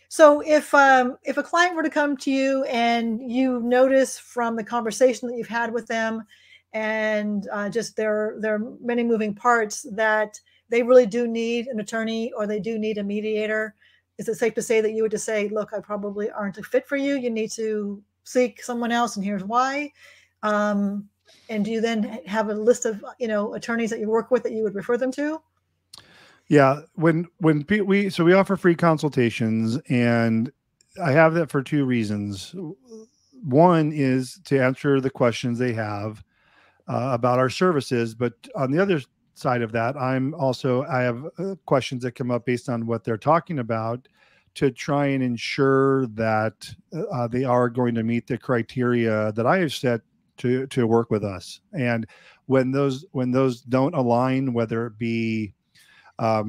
So if a client were to come to you and you notice from the conversation that you've had with them and just there are many moving parts that they really do need an attorney or they do need a mediator, is it safe to say that you would just say, look, I probably aren't a fit for you. You need to seek someone else and here's why. And do you then have a list of, attorneys that you work with that you would refer them to? Yeah, when we offer free consultations, and I have that for two reasons. One is to answer the questions they have about our services, but on the other side of that, I have questions that come up based on what they're talking about to try and ensure that they are going to meet the criteria that I have set to work with us. And when those don't align, whether it be I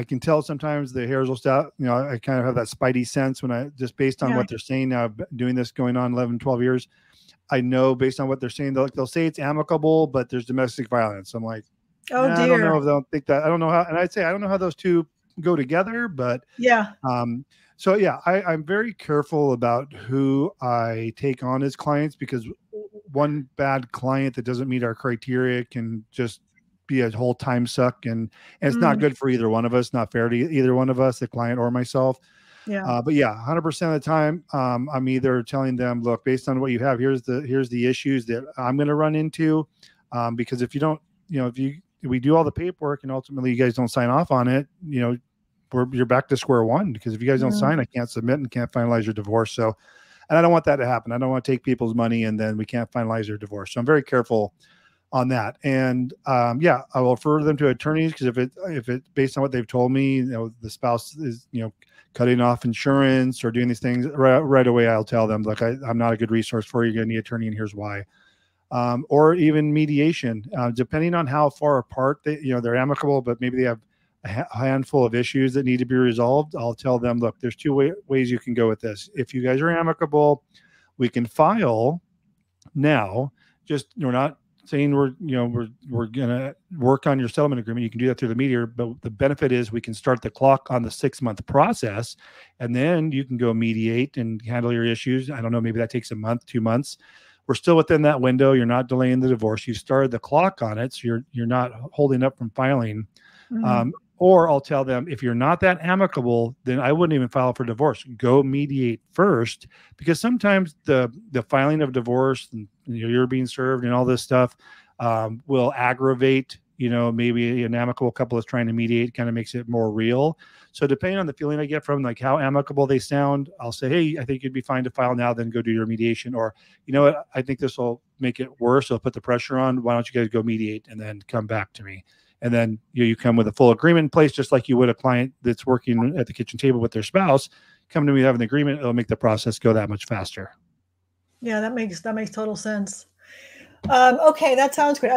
can tell sometimes the hairs will start, I kind of have that spidey sense when I just based on what they're saying. Now I've been doing this going on 11, 12 years. I know based on what they're saying, they'll say it's amicable, but there's domestic violence. I'm like, oh dear. I don't know if they'll think that. I don't know how, and I'd say, I don't know how those two go together, but yeah. So yeah, I'm very careful about who I take on as clients, because one bad client that doesn't meet our criteria can just be a whole time suck, and it's not good for either one of us, not fair to either one of us, the client or myself. Yeah. But yeah, 100% of the time, I'm either telling them, look, based on what you have, here's the issues that I'm going to run into. Because if you don't, we do all the paperwork and ultimately you guys don't sign off on it, you're back to square one, because if you guys don't sign, I can't submit and can't finalize your divorce. So, and I don't want that to happen. I don't want to take people's money and then we can't finalize their divorce. So I'm very careful on that. And I will refer them to attorneys, because if it based on what they've told me, the spouse is, cutting off insurance or doing these things right away, I'll tell them, look, I'm not a good resource for you. You're going to need an attorney, and here's why. Or even mediation, depending on how far apart they're amicable, but maybe they have a handful of issues that need to be resolved. I'll tell them, look, there's two ways you can go with this. If you guys are amicable, we can file now. Just, we're not saying we're going to work on your settlement agreement. You can do that through the mediator, but the benefit is we can start the clock on the 6-month process, and then you can go mediate and handle your issues. I don't know, maybe that takes a month, 2 months. We're still within that window. You're not delaying the divorce. You started the clock on it, so you're not holding up from filing. Or I'll tell them, if you're not that amicable, then I wouldn't even file for divorce. Go mediate first, because sometimes the filing of divorce and you're being served and all this stuff will aggravate, maybe an amicable couple is trying to mediate, kind of makes it more real. So depending on the feeling I get from like how amicable they sound, I'll say, hey, I think you'd be fine to file now, then go do your mediation. Or, you know what, I think this will make it worse. I'll put the pressure on. Why don't you guys go mediate and then come back to me? And then you come with a full agreement in place, just like you would a client that's working at the kitchen table with their spouse. Come to me, have an agreement. It'll make the process go that much faster. Yeah, that makes total sense. Okay, that sounds great.